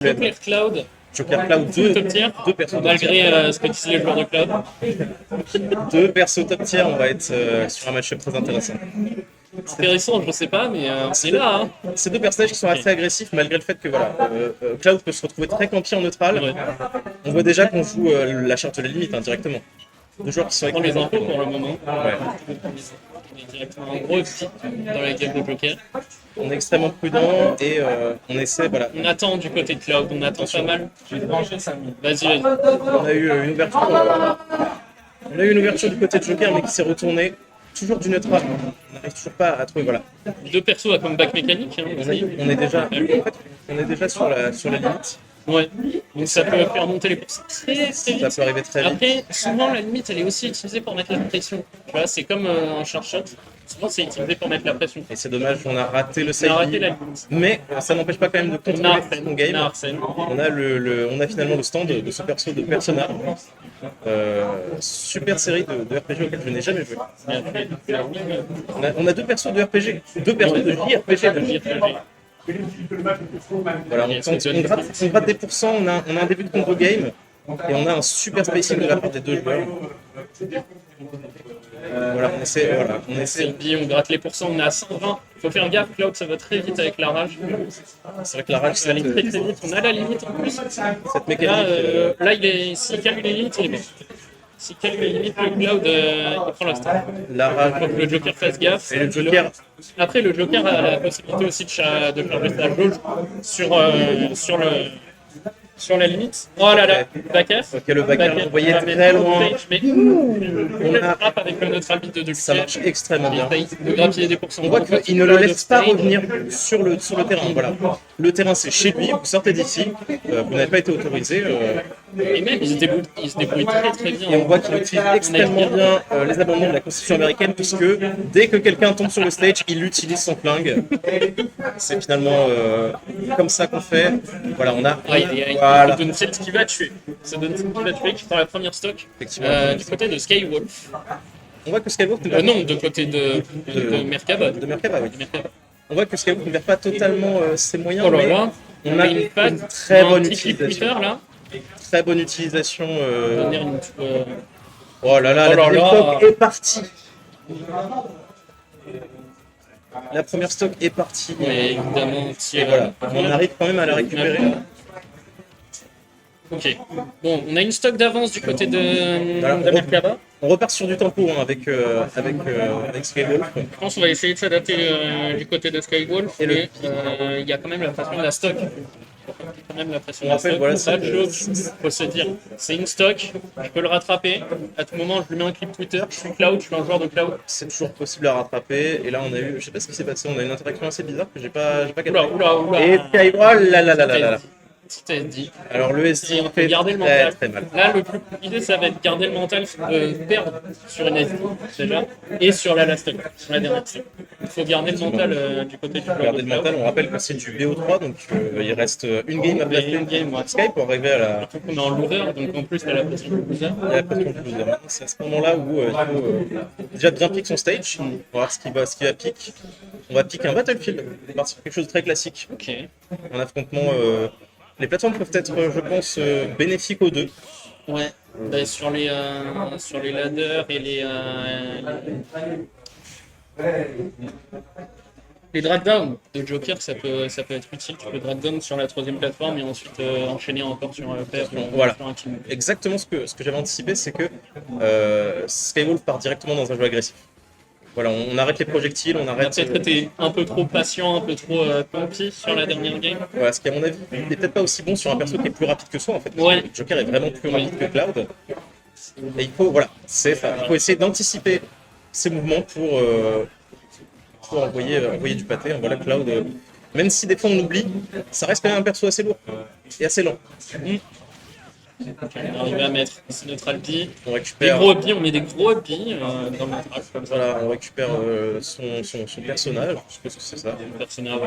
Joker Cloud, Joker Cloud, top tier, deux persos top malgré tier. ce que disent les joueurs de Cloud. Deux persos top tier, on va être sur un match-up très intéressant. Intéressant, je sais pas, mais c'est là. Hein. Ces deux personnages qui sont assez agressifs malgré le fait que voilà, Cloud peut se retrouver très campy en neutral. Ouais. On voit déjà qu'on joue la charte de la limite directement. Deux joueurs qui sont Prends les infos pour le moment. Ouais. On est directement en gros aussi dans la game de Joker. On est extrêmement prudent et on essaie, voilà. On attend du côté de Cloud, on attend pas mal. Vas-y. On a eu une ouverture. On a eu une ouverture du côté de Joker, mais qui s'est retournée. Toujours du neutral. On n'arrive toujours pas à trouver. Voilà. Deux persos à comeback mécanique. Hein, on est déjà, on est déjà sur la limite. Ouais, donc ça peut faire monter les pourcents très vite. Ça peut arriver très vite. Après, souvent la limite elle est aussi utilisée pour mettre la pression. Tu vois, c'est comme un sharp shot. Souvent c'est utilisé pour mettre la pression. Et c'est dommage, on a raté le On side. a raté la limite. Mais ça n'empêche pas quand même de continuer son game. On a finalement le stand de ce perso de Persona. Super série de RPG auquel je n'ai jamais joué. On a deux persos de RPG, deux persos de JRPG. Voilà, on gratte des pourcents, on a un début de combo game et on a un super spacing de la part des deux joueurs. Voilà, on essaie. On gratte les pourcents, on est à 120. Faut faire gaffe, Cloud, ça va très vite avec la rage. C'est vrai que la rage, ça allait très vite. On a la limite en plus. Cette mécanique. Là, s'il calme les limites, il est bon. S'il calme les limites, le Cloud, il prend la stand. La rage. Faut que le Joker fasse gaffe. Et le Joker. Après, le Joker a la possibilité aussi de charger sa jauge sur la limite. Oh là là, back air. Ok, le back air, vous voyez très loin. On le frappe avec le neutral beat de Joker. Ça marche extrêmement bien. De grappiller des pourcents. On voit qu'il ne le laisse pas revenir sur le terrain. Voilà. Le terrain, c'est chez lui. Vous sortez d'ici. Vous n'avez pas été autorisé. Et même, il se débrouille très très bien. Et on voit qu'il utilise extrêmement bien les abandons de la Constitution américaine, puisque dès que quelqu'un tombe sur le stage, il utilise son flingue. C'est finalement comme ça qu'on fait. Voilà, on a. Ça donne celle qui va tuer. Ça donne celle qui va tuer, qui prend la première stock. Du côté de Skywolf. On voit que Skywolf. Non, de côté de Merkaba. De Merkaba, oui. On voit que Skywolf ne perd pas totalement ses moyens. Oh là là. On a une très bonne utilisation. Là. Très bonne utilisation. Oh là là, la stock est partie. La première stock est partie. Oui, évidemment. Et voilà, on arrive quand même à la récupérer. Ok. Bon, on a une stock d'avance du côté de Merkaba. On repart sur du tempo avec Skywolf. Je pense qu'on va essayer de s'adapter du côté de Skywolf. Et il y a quand même la pression de la stock. Quand même la pression de la stock. Voilà, faut se dire, c'est une stock, je peux le rattraper. À tout moment, je lui mets un clip Twitter, je suis Cloud, je suis un joueur de Cloud. C'est toujours possible à rattraper. Et là, on a eu, je sais pas ce qui s'est passé, on a eu une interaction assez bizarre que j'ai pas capté. Oula. Et Skywolf, là. C'était dit. Alors le SD, on peut garder le mental. Très mal. Là, l'idée, ça va être garder le mental, perdre sur une SD déjà, et sur la last stock, sur la dernière stock. Il faut garder le mental du côté du joueur. Garder le mental, on rappelle que c'est du BO3, donc il reste une game à placer Skype pour arriver à la. Surtout qu'on est en loser, donc en plus, il y a la pression du loser. Il y a la pression du loser. C'est à ce moment-là où il faut déjà bien piquer son stage, on va voir ce qui va piquer. On va piquer un Battlefield, on va partir sur quelque chose de très classique. Ok. Un affrontement. Les plateformes peuvent être, je pense, bénéfiques aux deux. Ouais. Bah, sur les ladders et les drag down de Joker, ça peut être utile. Tu peux drag down sur la troisième plateforme et ensuite enchaîner encore sur voilà. Sur un kill. Exactement ce que j'avais anticipé, c'est que Skywolf part directement dans un jeu agressif. Voilà, on arrête les projectiles, on arrête. Peut-être que t'es un peu trop patient, un peu trop pumpy sur la dernière game. Voilà, ce qui à mon avis n'est peut-être pas aussi bon sur un perso qui est plus rapide que soi en fait. Ouais. Le Joker est vraiment plus rapide que Cloud. Et il faut, il faut essayer d'anticiper ses mouvements pour envoyer du pâté. Voilà, Cloud, même si des fois on oublie, ça reste quand même un perso assez lourd et assez lent. On arrive à mettre ce neutral B. On récupère. Des gros B, on met des gros B dans le neutral comme ça. Voilà, on récupère son personnage, je suppose que c'est ça. Personnage.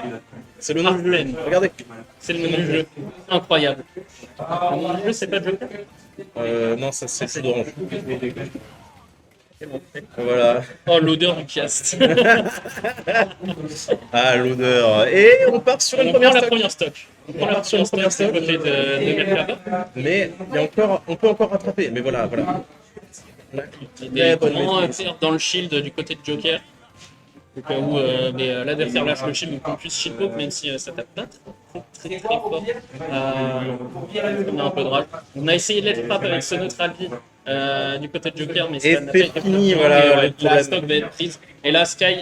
C'est le nom du jeu. Regardez. C'est le nom du jeu. Incroyable. Le nom du jeu, c'est pas Joker non, ça c'est le jeu d'orange. Quel entrée. Voilà. Oh, l'odeur du cast. Ah, l'odeur. Et on part sur une On prend première la stock. première stock. On prend la première stock du côté de Mercado. Mais il y a encore, on peut encore rattraper. Mais voilà, voilà. Des grands tirs dans le shield du côté de Joker. Au cas où l'adversaire lâche le shield, donc on puisse shield poke, même si ça tape pas très fort. On a un peu de rage. On a essayé de les frappe avec ce neutral vide du côté de Joker, mais Et ça n'a pas c'est été fini, pertinent. voilà, Et, le la problème. stock va être prise. Et là, Sky,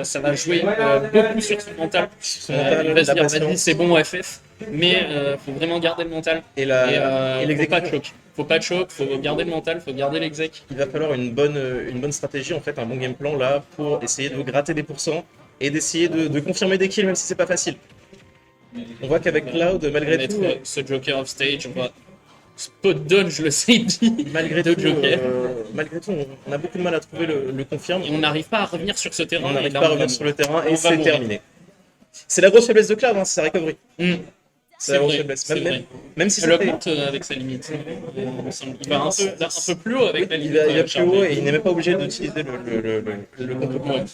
ça va jouer beaucoup sur son mental. Son mental, Il va se la dire, patience. vas-y, c'est bon, FF. Mais faut vraiment garder le mental. Et Faut pas de choc. Faut pas de choc, faut garder le mental, faut garder l'exec. Il va falloir une bonne stratégie, en fait, un bon game plan là pour essayer de gratter des pourcents et d'essayer de confirmer des kills, même si c'est pas facile. On voit qu'avec Cloud, malgré Mettre tout, ce Joker off stage, on va spot dodge le safety malgré de tout, Joker. malgré tout, on a beaucoup de mal à trouver le confirme. Et on n'arrive pas à revenir sur ce terrain. On n'arrive et là, pas à on revenir va sur le mourir. terrain On et va c'est mourir. terminé. C'est la grosse faiblesse de Cloud, hein, c'est sa recovery. C'est la grosse vrai, faiblesse. c'est Même, vrai. même si Elle c'était. augmente avec sa limite. Il me semble. Il va un peu plus haut avec la Il limite. va plus haut et il n'est même pas obligé d'utiliser le contre-point. Ouais.